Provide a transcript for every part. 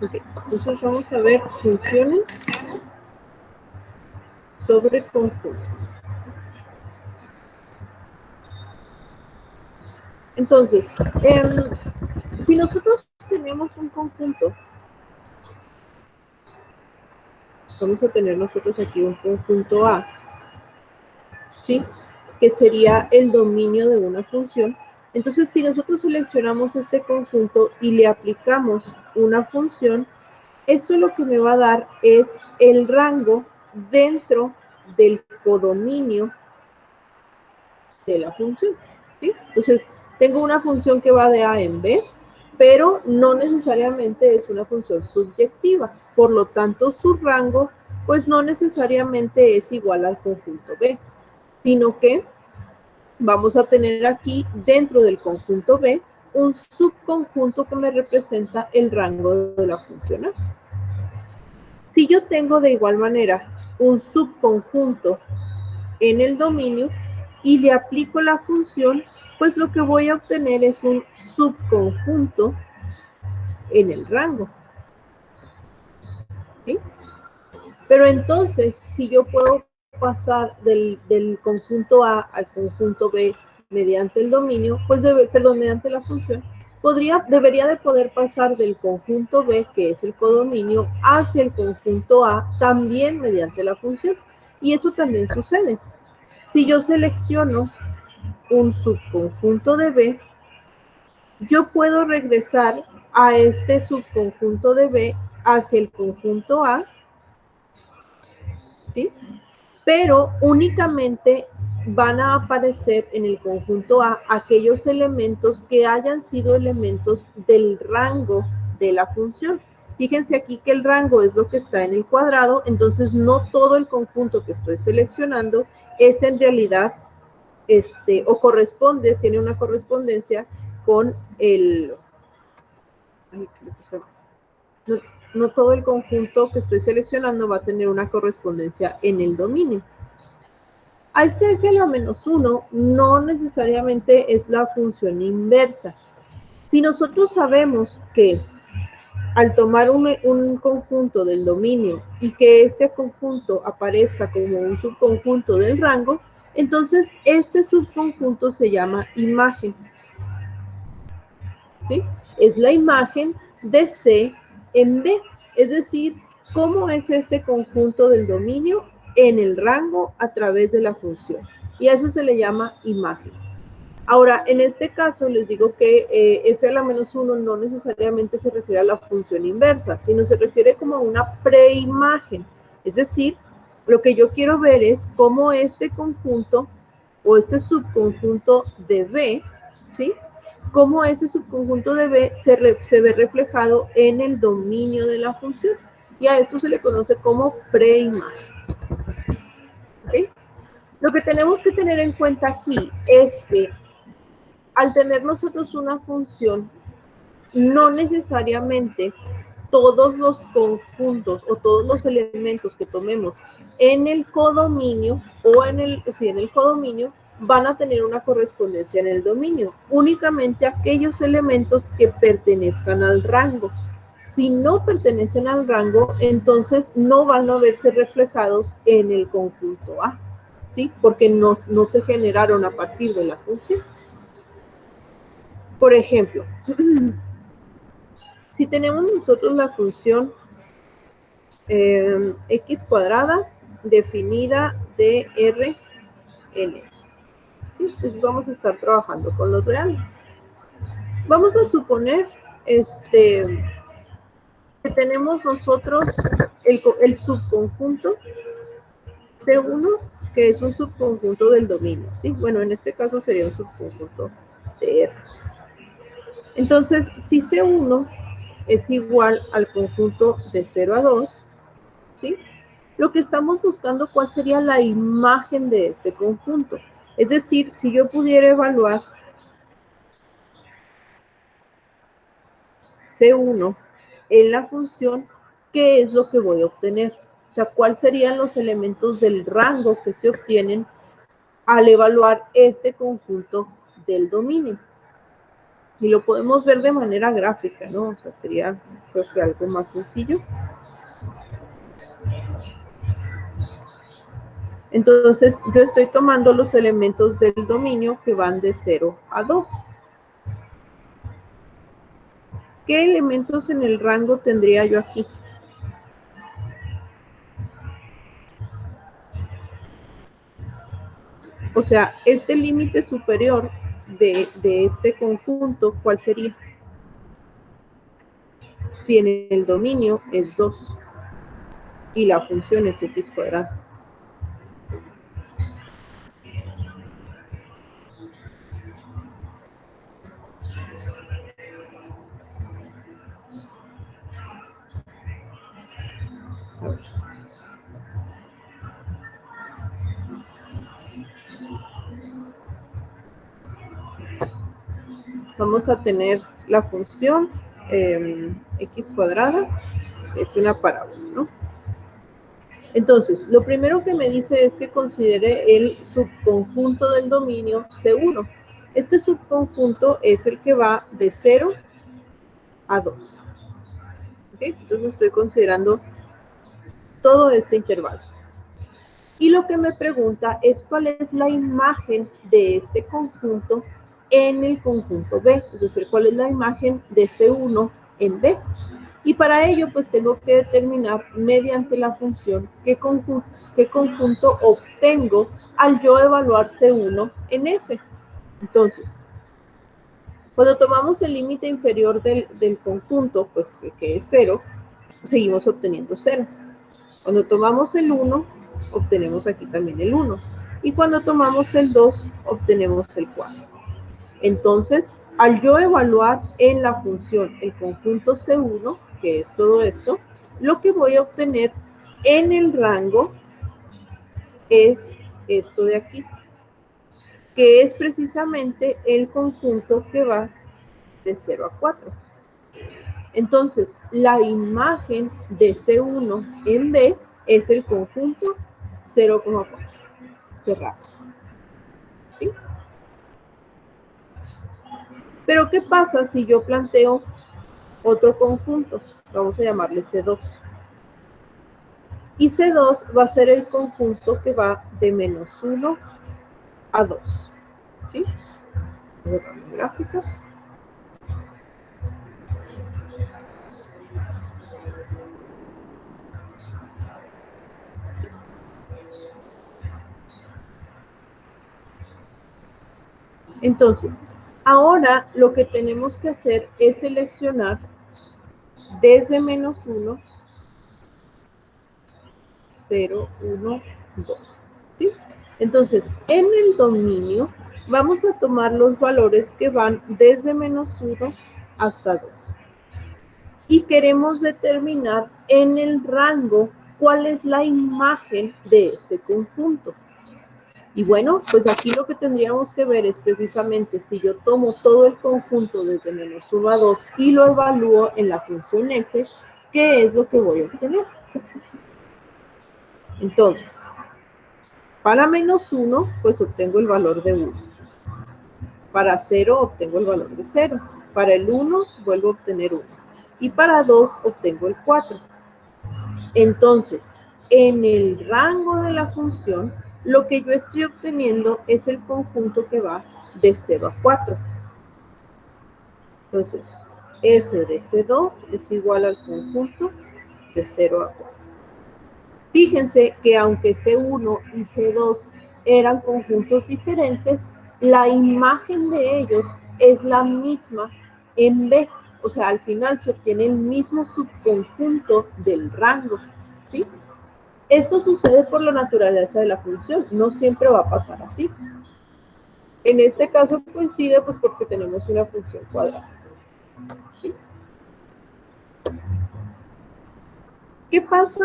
Ok, entonces vamos a ver funciones sobre conjuntos. Entonces, si nosotros tenemos un conjunto, vamos a tener nosotros aquí un conjunto A, ¿sí? Que sería el dominio de una función. Entonces, si nosotros seleccionamos este conjunto y le aplicamos una función, esto lo que me va a dar es el rango dentro del codominio de la función, ¿sí? Entonces, tengo una función que va de A en B, pero no necesariamente es una función subyectiva. Por lo tanto, su rango, pues no necesariamente es igual al conjunto B, sino que vamos a tener aquí dentro del conjunto B un subconjunto que me representa el rango de la función A. Si yo tengo de igual manera un subconjunto en el dominio y le aplico la función, pues lo que voy a obtener es un subconjunto en el rango. ¿Sí? Pero entonces, si yo puedo pasar del conjunto A al conjunto B mediante el dominio, pues mediante la función, debería de poder pasar del conjunto B, que es el codominio, hacia el conjunto A también mediante la función. Y eso también sucede. Si yo selecciono un subconjunto de B, yo puedo regresar a este subconjunto de B hacia el conjunto A, ¿sí? Pero únicamente van a aparecer en el conjunto A aquellos elementos que hayan sido elementos del rango de la función. Fíjense aquí que el rango es lo que está en el cuadrado, entonces no todo el conjunto que estoy seleccionando es en realidad, o corresponde, tiene una correspondencia con el... no todo el conjunto que estoy seleccionando va a tener una correspondencia en el dominio. A este f a la menos 1 no necesariamente es la función inversa. Si nosotros sabemos que al tomar un conjunto del dominio y que este conjunto aparezca como un subconjunto del rango, entonces este subconjunto se llama imagen. ¿Sí? Es la imagen de C en B, es decir, cómo es este conjunto del dominio en el rango a través de la función. Y a eso se le llama imagen. Ahora, en este caso les digo que f a la menos 1 no necesariamente se refiere a la función inversa, sino se refiere como a una preimagen. Es decir, lo que yo quiero ver es cómo este conjunto o este subconjunto de B, ¿sí? Cómo ese subconjunto de B se ve reflejado en el dominio de la función. Y a esto se le conoce como preimagen. ¿Okay? Lo que tenemos que tener en cuenta aquí es que al tener nosotros una función, no necesariamente todos los conjuntos o todos los elementos que tomemos en el codominio o en el codominio van a tener una correspondencia en el dominio. Únicamente aquellos elementos que pertenezcan al rango. Si no pertenecen al rango, entonces no van a verse reflejados en el conjunto A, ¿sí? Porque no se generaron a partir de la función. Por ejemplo, si tenemos nosotros la función x cuadrada definida de r n, ¿sí? Entonces vamos a estar trabajando con los reales. Vamos a suponer que tenemos nosotros el subconjunto C1, que es un subconjunto del dominio, ¿sí? Bueno, en este caso sería un subconjunto de R. Entonces, si C1 es igual al conjunto de 0 a 2, ¿sí? Lo que estamos buscando, ¿cuál sería la imagen de este conjunto? Es decir, si yo pudiera evaluar C1 en la función, ¿qué es lo que voy a obtener? O sea, ¿cuáles serían los elementos del rango que se obtienen al evaluar este conjunto del dominio? Y lo podemos ver de manera gráfica, ¿no? O sea, sería, creo que algo más sencillo. Entonces, yo estoy tomando los elementos del dominio que van de 0 a 2. ¿Qué elementos en el rango tendría yo aquí? O sea, este límite superior de este conjunto, ¿cuál sería? Si en el dominio es 2 y la función es x cuadrado. Vamos a tener la función x cuadrada, es una parábola, ¿no? Entonces, lo primero que me dice es que considere el subconjunto del dominio C1. Este subconjunto es el que va de 0 a 2. ¿Okay? Entonces estoy considerando todo este intervalo. Y lo que me pregunta es cuál es la imagen de este conjunto en el conjunto B, es decir, cuál es la imagen de C1 en B. Y para ello, pues tengo que determinar mediante la función qué conjunto obtengo al yo evaluar C1 en F. Entonces, cuando tomamos el límite inferior del conjunto, pues que es 0, seguimos obteniendo 0. Cuando tomamos el 1, obtenemos aquí también el 1. Y cuando tomamos el 2, obtenemos el 4. Entonces, al yo evaluar en la función el conjunto C1, que es todo esto, lo que voy a obtener en el rango es esto de aquí, que es precisamente el conjunto que va de 0 a 4. Entonces, la imagen de C1 en B es el conjunto 0,4 cerrado. ¿Sí? Pero, ¿qué pasa si yo planteo otro conjunto? Vamos a llamarle C2. Y C2 va a ser el conjunto que va de menos 1 a 2. ¿Sí? Gráficas. Entonces, ahora lo que tenemos que hacer es seleccionar desde menos 1, 0, 1, 2. ¿Sí? Entonces, en el dominio vamos a tomar los valores que van desde menos 1 hasta 2. Y queremos determinar en el rango cuál es la imagen de este conjunto. Y bueno, pues aquí lo que tendríamos que ver es precisamente si yo tomo todo el conjunto desde menos 1 a 2 y lo evalúo en la función f, ¿qué es lo que voy a obtener? Entonces, para menos 1, pues obtengo el valor de 1. Para 0 obtengo el valor de 0. Para el 1 vuelvo a obtener 1. Y para 2 obtengo el 4. Entonces, en el rango de la función, lo que yo estoy obteniendo es el conjunto que va de 0 a 4. Entonces, f de C2 es igual al conjunto de 0 a 4. Fíjense que aunque C1 y C2 eran conjuntos diferentes, la imagen de ellos es la misma en B. O sea, al final se obtiene el mismo subconjunto del rango. ¿Sí? Esto sucede por la naturaleza de la función. No siempre va a pasar así. En este caso coincide pues porque tenemos una función cuadrada. ¿Sí? ¿Qué pasa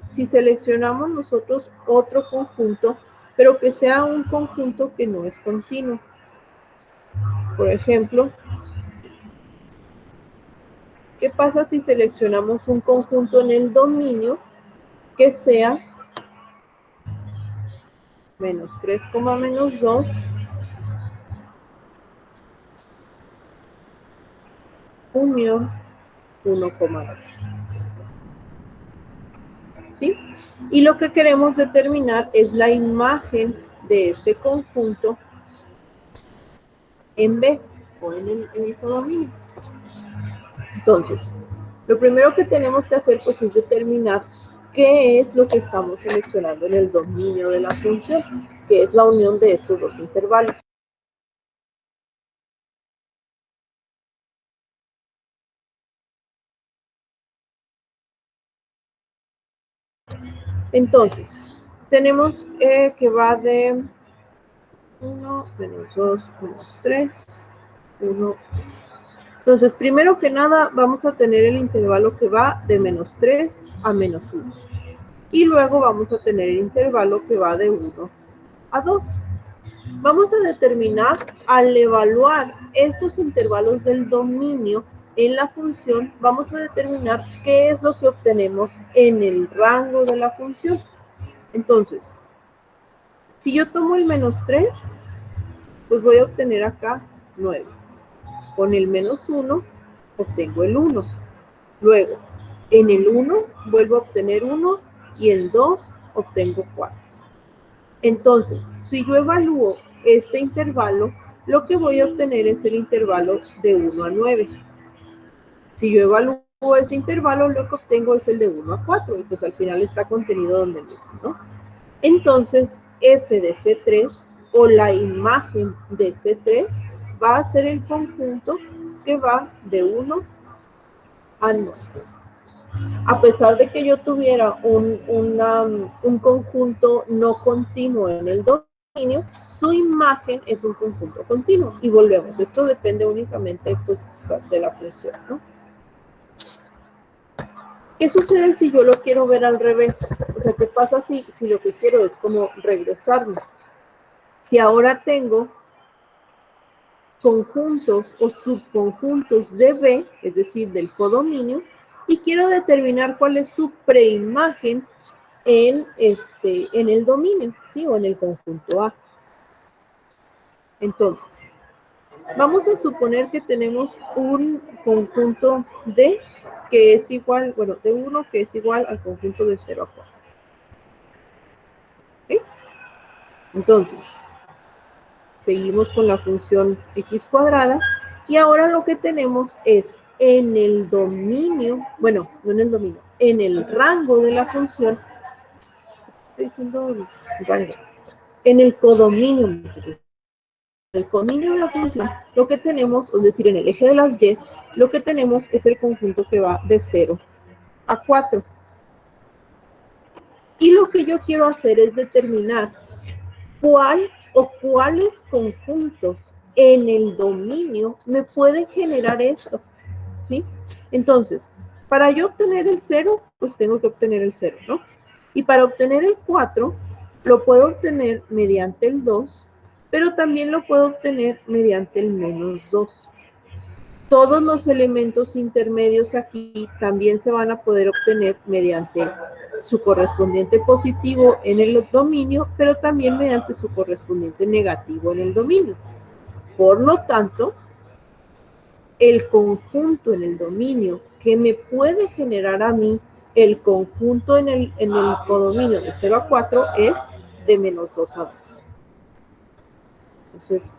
si seleccionamos nosotros otro conjunto, pero que sea un conjunto que no es continuo? Por ejemplo, ¿qué pasa si seleccionamos un conjunto en el dominio que sea menos 3, menos 2 unión 1,2. ¿Sí? Y lo que queremos determinar es la imagen de este conjunto en B o en el codominio. Entonces, lo primero que tenemos que hacer pues es determinar qué es lo que estamos seleccionando en el dominio de la función, que es la unión de estos dos intervalos. Entonces, tenemos que va de 1, menos 2, menos 3, 1. Entonces, primero que nada, vamos a tener el intervalo que va de menos 3 a menos 1. Y luego vamos a tener el intervalo que va de 1 a 2. Vamos a determinar, al evaluar estos intervalos del dominio en la función, vamos a determinar qué es lo que obtenemos en el rango de la función. Entonces, si yo tomo el menos 3, pues voy a obtener acá 9. Con el menos 1, obtengo el 1. Luego, en el 1 vuelvo a obtener 1 y en 2 obtengo 4. Entonces, si yo evalúo este intervalo, lo que voy a obtener es el intervalo de 1 a 9. Si yo evalúo ese intervalo, lo que obtengo es el de 1 a 4, y pues al final está contenido donde mismo, ¿no? Entonces, f de C3 o la imagen de C3 va a ser el conjunto que va de 1 a 9. A pesar de que yo tuviera un conjunto no continuo en el dominio, su imagen es un conjunto continuo. Y volvemos, esto depende únicamente pues, de la función, ¿no? ¿Qué sucede si yo lo quiero ver al revés? O sea, ¿qué pasa si lo que quiero es como regresarme? Si ahora tengo conjuntos o subconjuntos de B, es decir, del codominio, y quiero determinar cuál es su preimagen en el dominio, ¿sí? O en el conjunto A. Entonces, vamos a suponer que tenemos un conjunto D que es igual, bueno, de 1 que es igual al conjunto de 0 a 4. ¿Okay? Entonces, seguimos con la función x cuadrada y ahora lo que tenemos es en el dominio, bueno, no en el dominio, en el rango de la función, estoy diciendo rango, en el codominio de la función, lo que tenemos, es decir, en el eje de las y, lo que tenemos es el conjunto que va de 0 a 4. Y lo que yo quiero hacer es determinar cuál o cuáles conjuntos en el dominio me pueden generar esto, ¿sí? Entonces, para yo obtener el 0, pues tengo que obtener el 0, ¿no? Y para obtener el 4, lo puedo obtener mediante el 2, pero también lo puedo obtener mediante el menos 2. Todos los elementos intermedios aquí también se van a poder obtener mediante su correspondiente positivo en el dominio, pero también mediante su correspondiente negativo en el dominio. Por lo tanto, el conjunto en el dominio que me puede generar a mí el conjunto en el codominio de 0 a 4 es de menos 2 a 2. Entonces,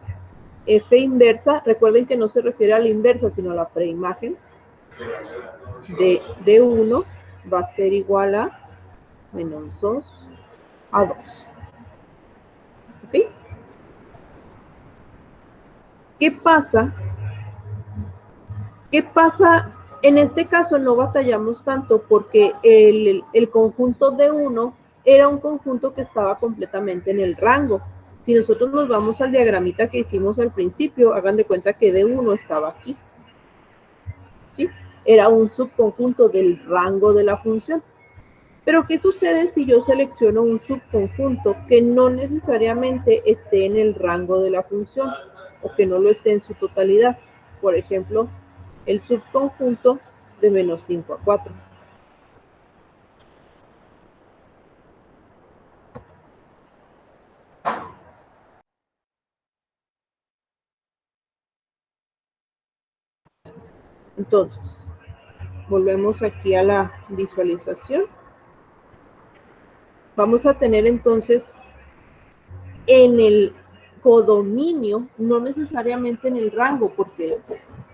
F inversa, recuerden que no se refiere a la inversa, sino a la preimagen de 1 va a ser igual a menos 2 a 2. ¿Ok? ¿Qué pasa? ¿Qué pasa? En este caso no batallamos tanto porque el conjunto de 1 era un conjunto que estaba completamente en el rango. Si nosotros nos vamos al diagramita que hicimos al principio, hagan de cuenta que de 1 estaba aquí. ¿Sí? Era un subconjunto del rango de la función. Pero, ¿qué sucede si yo selecciono un subconjunto que no necesariamente esté en el rango de la función o que no lo esté en su totalidad? Por ejemplo, el subconjunto de menos 5 a 4. Entonces, volvemos aquí a la visualización. Vamos a tener entonces en el codominio, no necesariamente en el rango, porque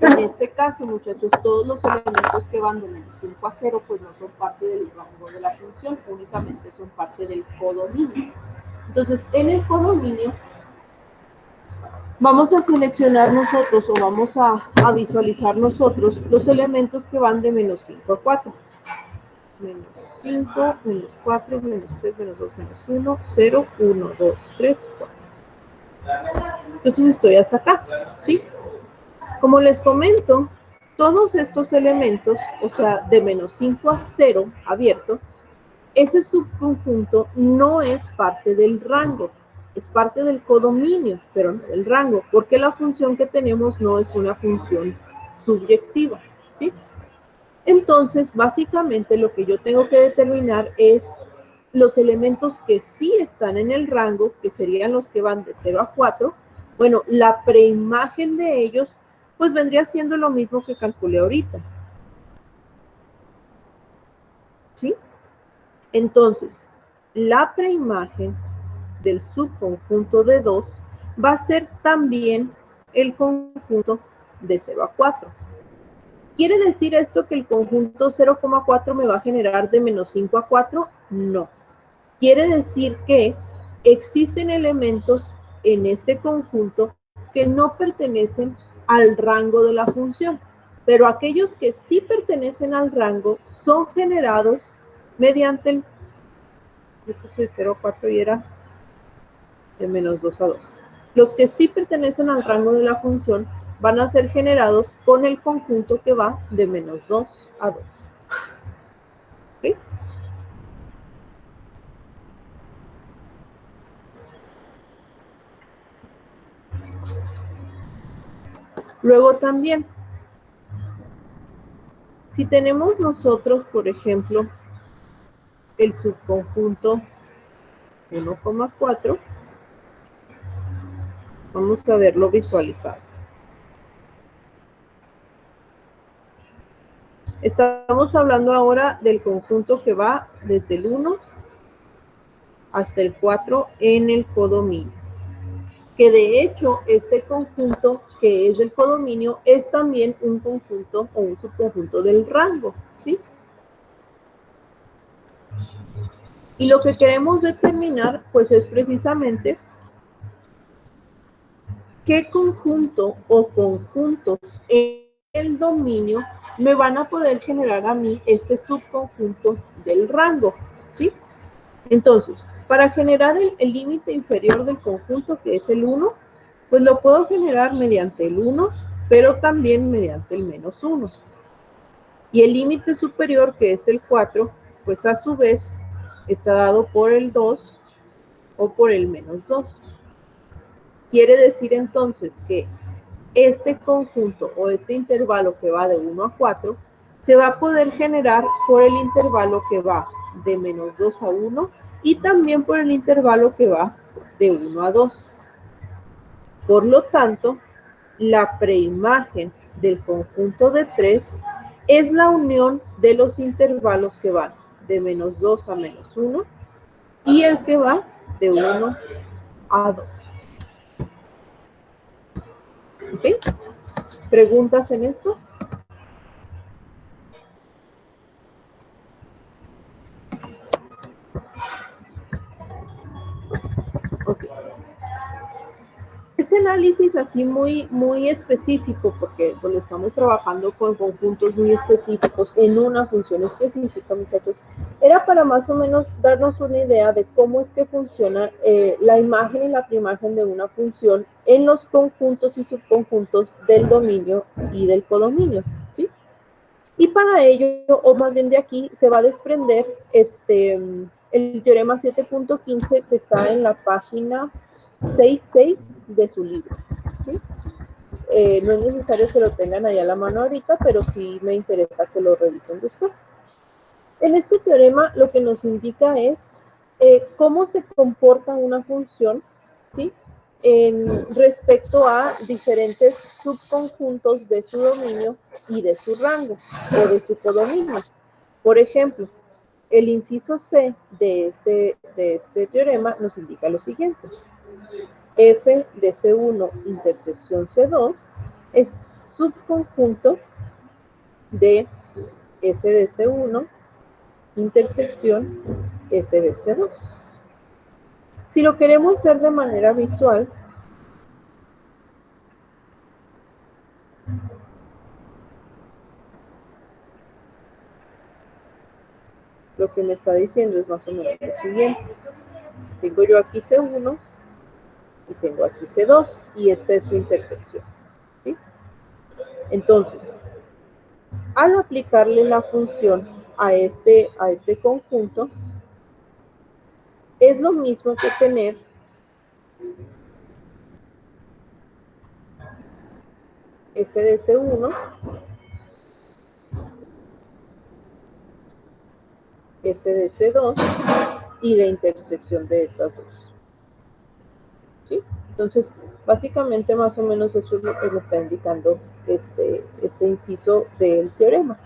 en este caso, muchachos, todos los elementos que van de menos 5 a 0, pues no son parte del rango de la función, únicamente son parte del codominio. Entonces, en el codominio, vamos a seleccionar nosotros o vamos a visualizar nosotros los elementos que van de menos 5 a 4. Menos 5, menos 4, menos 3, menos 2, menos 1, 0, 1, 2, 3, 4. Entonces estoy hasta acá, ¿sí? Como les comento, todos estos elementos, o sea, de menos 5 a 0 abierto, ese subconjunto no es parte del rango, es parte del codominio, pero no del rango, porque la función que tenemos no es una función subyectiva, ¿sí? Entonces, básicamente lo que yo tengo que determinar es los elementos que sí están en el rango, que serían los que van de 0 a 4. Bueno, la preimagen de ellos, pues vendría siendo lo mismo que calculé ahorita. ¿Sí? Entonces, la preimagen del subconjunto de 2 va a ser también el conjunto de 0 a 4. ¿Quiere decir esto que el conjunto 0,4 me va a generar de menos 5 a 4? No. Quiere decir que existen elementos en este conjunto que no pertenecen al rango de la función, pero aquellos que sí pertenecen al rango son generados mediante el... Yo puse 0,4 y era de menos 2 a 2. Los que sí pertenecen al rango de la función van a ser generados con el conjunto que va de menos 2 a 2. ¿Okay? Luego también, si tenemos nosotros, por ejemplo, el subconjunto 1,4, vamos a verlo visualizado. Estamos hablando ahora del conjunto que va desde el 1 hasta el 4 en el codominio. Que de hecho este conjunto que es del codominio es también un conjunto o un subconjunto del rango, ¿sí? Y lo que queremos determinar pues es precisamente qué conjunto o conjuntos en el dominio me van a poder generar a mí este subconjunto del rango, ¿sí? Entonces, para generar el límite inferior del conjunto, que es el 1, pues lo puedo generar mediante el 1, pero también mediante el menos 1. Y el límite superior, que es el 4, pues a su vez está dado por el 2 o por el menos 2. Quiere decir entonces que este conjunto o este intervalo que va de 1 a 4 se va a poder generar por el intervalo que va de menos 2 a 1 y también por el intervalo que va de 1 a 2. Por lo tanto, la preimagen del conjunto de 3 es la unión de los intervalos que van de menos 2 a menos 1 y el que va de 1 a 2. ¿Ok? ¿Preguntas en esto? Ok. Este análisis así muy específico, porque pues, estamos trabajando con conjuntos muy específicos en una función específica, muchachos, era para más o menos darnos una idea de cómo es que funciona la imagen y la preimagen de una función en los conjuntos y subconjuntos del dominio y del codominio, ¿sí? Y para ello, o más bien de aquí, se va a desprender el teorema 7.15 que está en la página 6.6 de su libro, ¿sí? No es necesario que lo tengan ahí a la mano ahorita, pero sí me interesa que lo revisen después. En este teorema lo que nos indica es cómo se comporta una función, ¿sí? respecto a diferentes subconjuntos de su dominio y de su rango o de su codominio. Por ejemplo, el inciso C de este teorema nos indica lo siguiente. F de C1 intersección C2 es subconjunto de F de C1 intersección F de C2. Si lo queremos ver de manera visual, lo que me está diciendo es más o menos lo siguiente. Tengo yo aquí C1 y tengo aquí C2 y esta es su intersección. ¿Sí? Entonces, al aplicarle la función a este conjunto, es lo mismo que tener F de C1, F de C2 y la intersección de estas dos. ¿Sí? Entonces, básicamente más o menos eso es lo que me está indicando este inciso del teorema.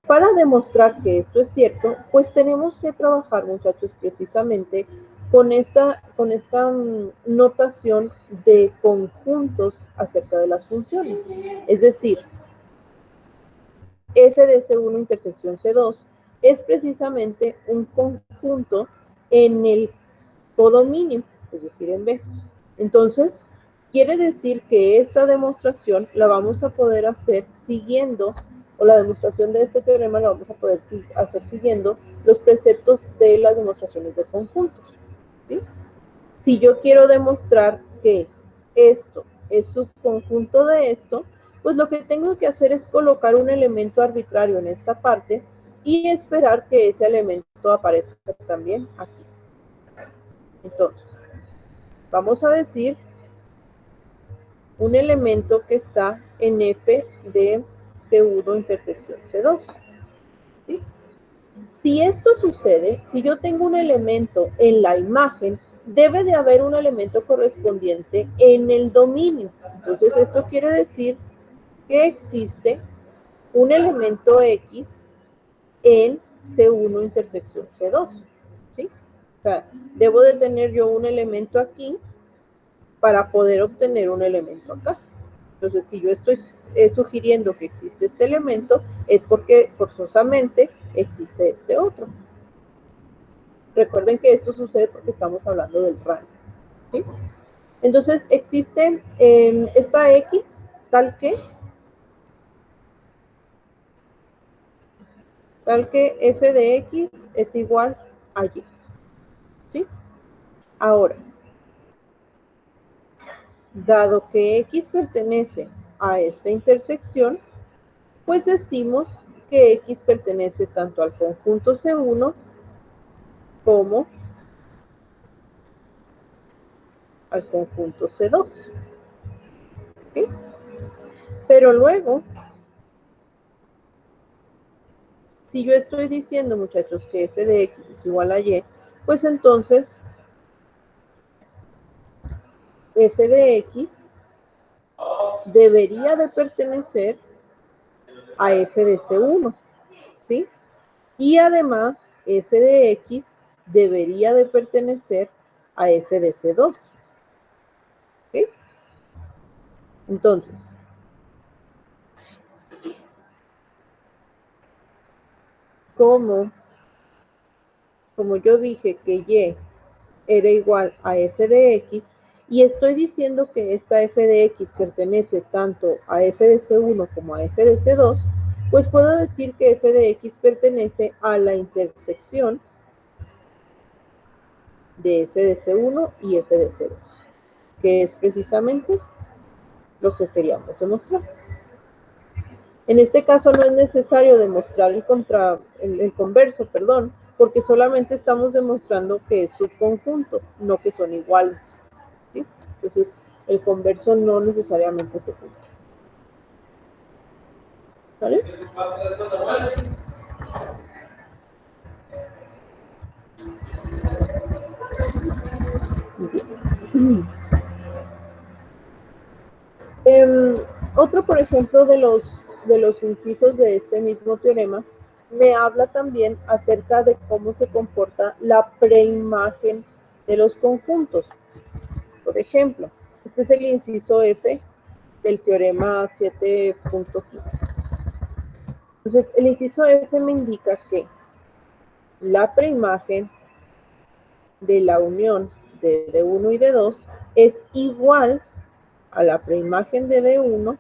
Para demostrar que esto es cierto, pues tenemos que trabajar, muchachos, precisamente con esta notación de conjuntos acerca de las funciones. Es decir, F de C1 intersección C2 es precisamente un conjunto en el codominio, es decir, en B. Entonces, quiere decir que esta demostración la vamos a poder hacer siguiendo, o la demostración de este teorema la vamos a poder hacer siguiendo los preceptos de las demostraciones de conjuntos. ¿Sí? Si yo quiero demostrar que esto es subconjunto de esto, pues lo que tengo que hacer es colocar un elemento arbitrario en esta parte y esperar que ese elemento aparezca también aquí. Entonces, vamos a decir un elemento que está en F de C1 intersección C2. ¿Sí? Si esto sucede, si yo tengo un elemento en la imagen, debe de haber un elemento correspondiente en el dominio. Entonces, esto quiere decir que existe un elemento X en C1 intersección C2. ¿Sí? O sea, debo de tener yo un elemento aquí para poder obtener un elemento acá. Entonces, si yo estoy sugiriendo que existe este elemento, es porque forzosamente existe este otro. Recuerden que esto sucede porque estamos hablando del rango. ¿Sí? Entonces, existe esta X tal que f de X es igual a Y. ¿Sí? Ahora, dado que X pertenece a esta intersección, pues decimos que X pertenece tanto al conjunto C1 como al conjunto C2. ¿Sí? Pero luego, si yo estoy diciendo, muchachos, que f de X es igual a Y, pues entonces f de X debería de pertenecer a f de C1, ¿sí? Y además, f de X debería de pertenecer a f de C2. ¿Sí? Entonces, como yo dije que Y era igual a f de X, y estoy diciendo que esta f de X pertenece tanto a f de C1 como a f de C2, pues puedo decir que f de X pertenece a la intersección de f de C1 y f de C2, que es precisamente lo que queríamos demostrar. En este caso no es necesario demostrar el converso, perdón, porque solamente estamos demostrando que es subconjunto, no que son iguales. ¿Sí? Entonces, el converso no necesariamente se cumple. ¿Vale? Bien. Otro, por ejemplo, de los incisos de este mismo teorema, me habla también acerca de cómo se comporta la preimagen de los conjuntos. Por ejemplo, este es el inciso F del teorema 7.15. Entonces, el inciso F me indica que la preimagen de la unión de D1 y D2 es igual a la preimagen de D1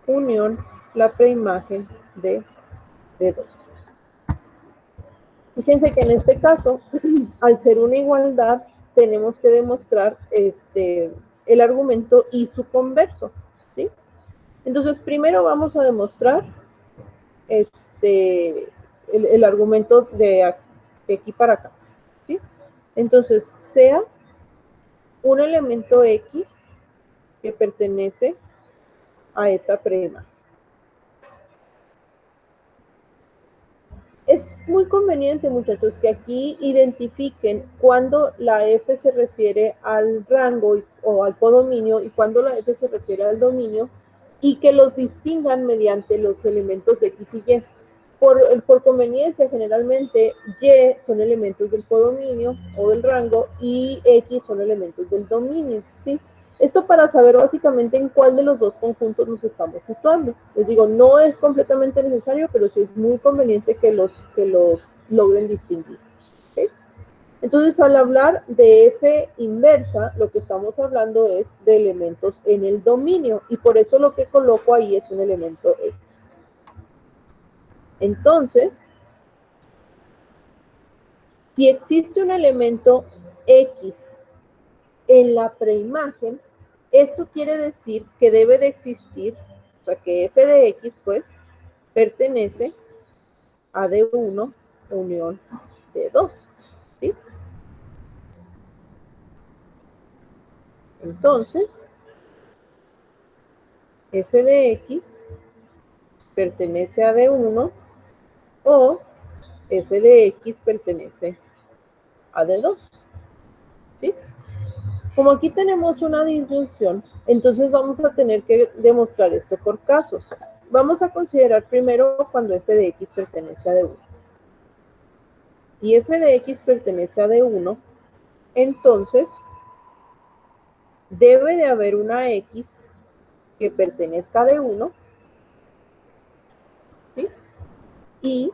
unión la preimagen de D2. Fíjense que en este caso, al ser una igualdad, tenemos que demostrar el argumento y su converso, ¿sí? Entonces, primero vamos a demostrar el argumento de aquí para acá, ¿sí? Entonces, sea un elemento X que pertenece a esta preimagen. Es muy conveniente, muchachos, que aquí identifiquen cuando la F se refiere al rango o al codominio y cuando la F se refiere al dominio y que los distingan mediante los elementos X y Y. Por conveniencia, generalmente Y son elementos del codominio o del rango y X son elementos del dominio, ¿sí? Esto para saber básicamente en cuál de los dos conjuntos nos estamos situando. Les digo, no es completamente necesario, pero sí es muy conveniente que los logren distinguir. ¿Okay? Entonces, al hablar de F inversa, lo que estamos hablando es de elementos en el dominio, y por eso lo que coloco ahí es un elemento X. Entonces, si existe un elemento X en la preimagen, esto quiere decir que debe de existir, o sea, que f de x, pues, pertenece a D1 unión D2, ¿sí? Entonces, f de x pertenece a D1 o f de x pertenece a D2, ¿sí? Como aquí tenemos una disyunción, entonces vamos a tener que demostrar esto por casos. Vamos a considerar primero cuando f de x pertenece a D1. Si f de x pertenece a D1, entonces debe de haber una x que pertenezca a D1, ¿sí? Y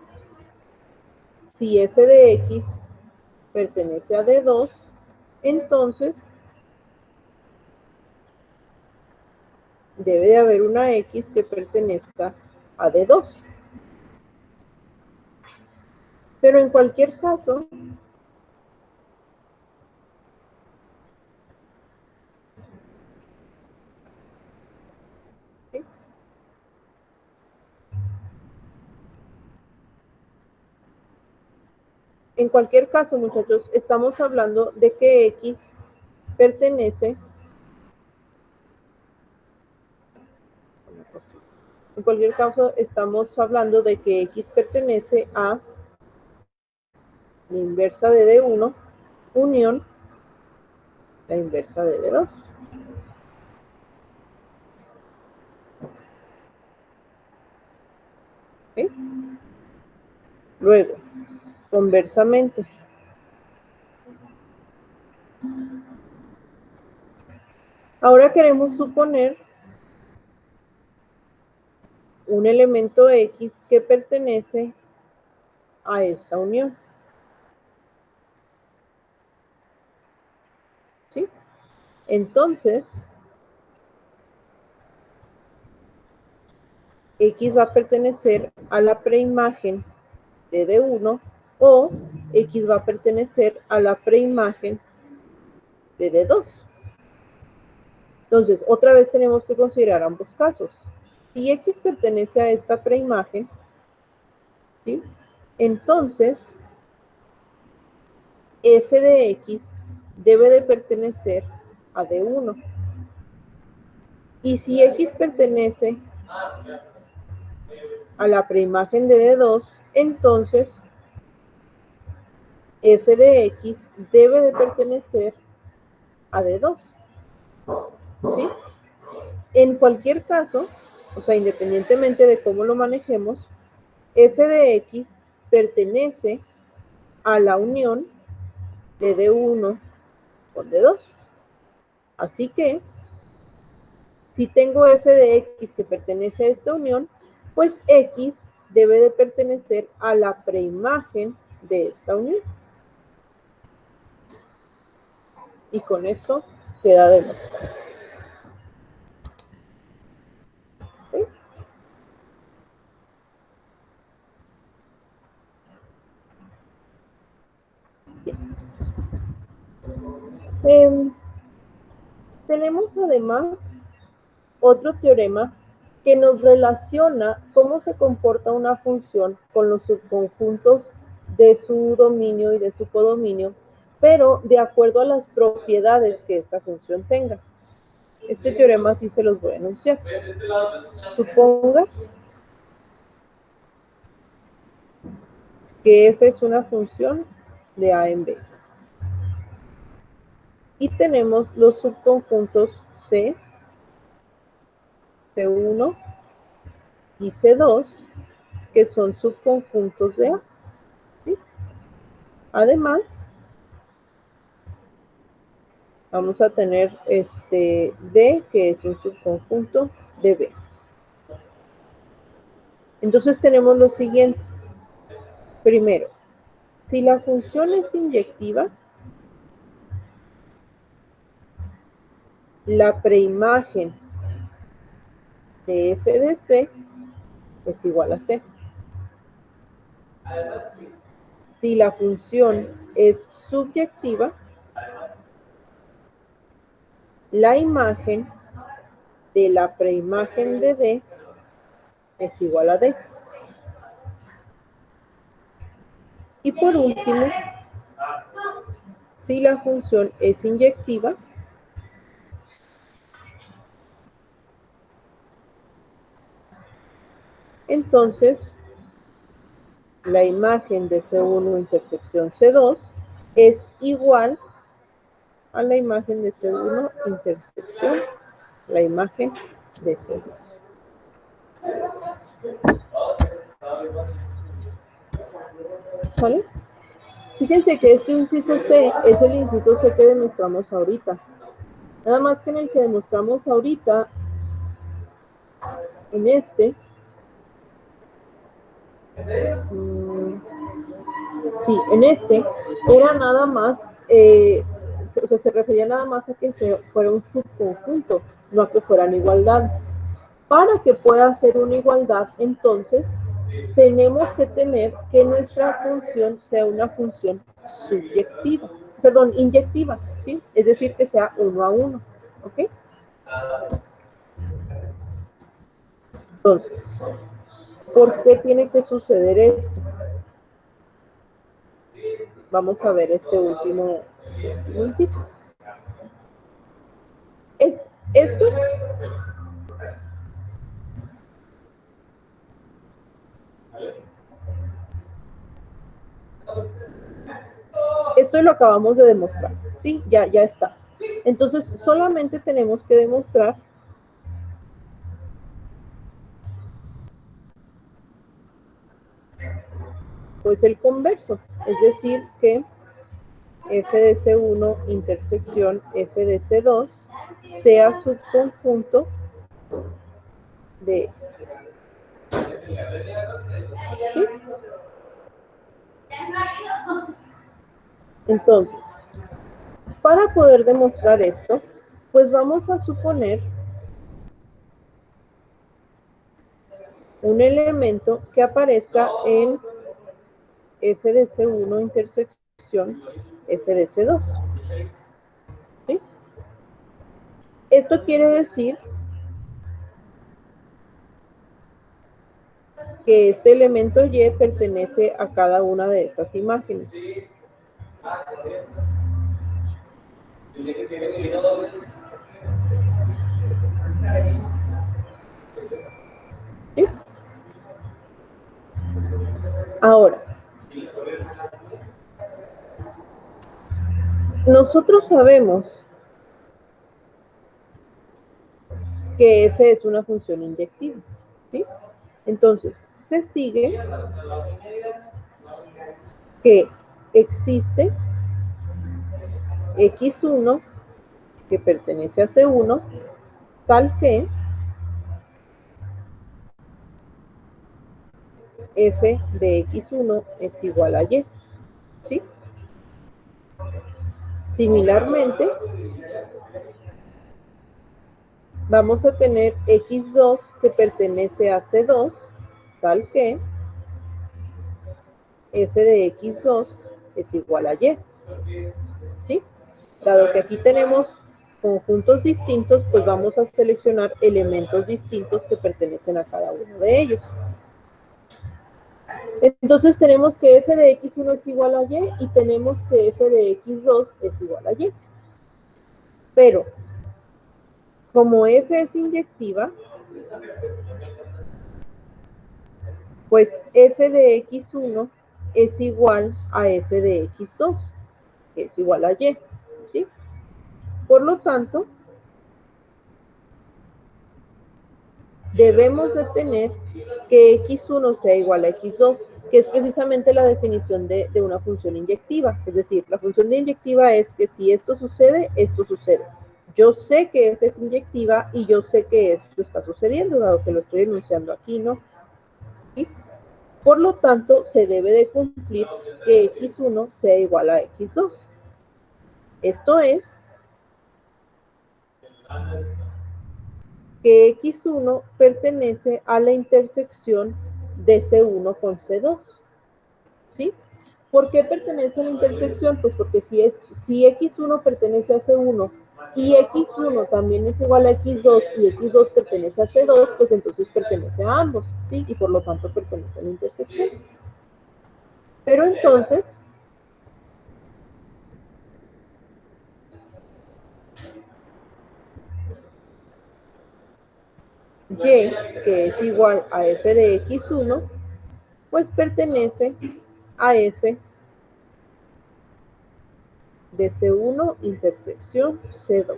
si f de x pertenece a D2, entonces debe de haber una x que pertenezca a D2. Pero en cualquier caso, ¿sí? En cualquier caso, muchachos, estamos hablando de que x pertenece, en cualquier caso, estamos hablando de que x pertenece a la inversa de D1 unión la inversa de D2. ¿Sí? Luego, conversamente, ahora queremos suponer un elemento X que pertenece a esta unión. ¿Sí? Entonces, X va a pertenecer a la preimagen de D1 o X va a pertenecer a la preimagen de D2. Entonces, otra vez tenemos que considerar ambos casos. Si X pertenece a esta preimagen, ¿sí? Entonces, f de x debe de pertenecer a D1. Y si x pertenece a la preimagen de D2, entonces f de x debe de pertenecer a D2. ¿Sí? En cualquier caso, o sea, independientemente de cómo lo manejemos, f de x pertenece a la unión de D1 con D2. Así que, si tengo f de x que pertenece a esta unión, pues x debe de pertenecer a la preimagen de esta unión. Y con esto queda demostrado. ¿Sí? Tenemos además otro teorema que nos relaciona cómo se comporta una función con los subconjuntos de su dominio y de su codominio, pero de acuerdo a las propiedades que esta función tenga. Este teorema sí se los voy a enunciar. Suponga que f es una función de a en b. Y tenemos los subconjuntos C, C1 y C2, que son subconjuntos de A. ¿Sí? Además, vamos a tener D, que es un subconjunto de B. Entonces tenemos lo siguiente. Primero, si la función es inyectiva, la preimagen de f de c es igual a c. Si la función es subyectiva, la imagen de la preimagen de D es igual a D. Y por último, si la función es inyectiva, entonces la imagen de C1 intersección C2 es igual a la imagen de C1 intersección la imagen de C2. ¿Vale? Fíjense que este inciso C es el inciso C que demostramos ahorita. Nada más que en el que demostramos ahorita, en este, sí, en este, era nada más, o sea, se refería nada más a que fuera un subconjunto, no a que fueran igualdades. Para que pueda ser una igualdad, entonces, tenemos que tener que nuestra función sea una función subyectiva, perdón, inyectiva, ¿sí? Es decir, que sea 1 a 1, ¿ok? Entonces, ¿por qué tiene que suceder esto? Vamos a ver este último inciso. Esto lo acabamos de demostrar, ¿sí? Ya está. Entonces, solamente tenemos que demostrar pues el converso, es decir, que f de C1 intersección f de C2 sea subconjunto de esto. ¿Sí? Entonces, para poder demostrar esto, pues vamos a suponer un elemento que aparezca en f de C1 intersección f de C2. ¿Sí? Esto quiere decir que este elemento Y pertenece a cada una de estas imágenes. ¿Sí? Ahora, Nosotros sabemos que f es una función inyectiva, ¿sí? Entonces, se sigue que existe x1 que pertenece a C1, tal que f de x1 es igual a y, ¿sí? Similarmente, vamos a tener x2 que pertenece a C2, tal que f de x2 es igual a y, ¿sí? Dado que aquí tenemos conjuntos distintos, pues vamos a seleccionar elementos distintos que pertenecen a cada uno de ellos. Entonces tenemos que f de x1 es igual a y y tenemos que f de x2 es igual a y. Pero, como f es inyectiva, pues f de x1 es igual a f de x2, que es igual a y, ¿sí? Por lo tanto, debemos de tener que x1 sea igual a x2, que es precisamente la definición de una función inyectiva. Es decir, la función de inyectiva es que si esto sucede, esto sucede. Yo sé que f es inyectiva y yo sé que esto está sucediendo, dado que lo estoy enunciando aquí, ¿no? ¿Sí? Por lo tanto, se debe de cumplir que x1 sea igual a x2. Esto es que x1 pertenece a la intersección de C1 con C2, ¿sí? ¿Por qué pertenece a la intersección? Pues porque si x1 pertenece a C1 y x1 también es igual a x2 y x2 pertenece a C2, pues entonces pertenece a ambos, ¿sí? Y por lo tanto pertenece a la intersección. Pero entonces, y, que es igual a f de x1, pues pertenece a f de C1 intersección C2,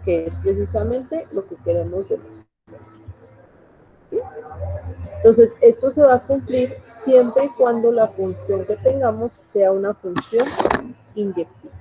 que es precisamente lo que queremos demostrar. ¿Sí? Entonces, esto se va a cumplir siempre y cuando la función que tengamos sea una función inyectiva.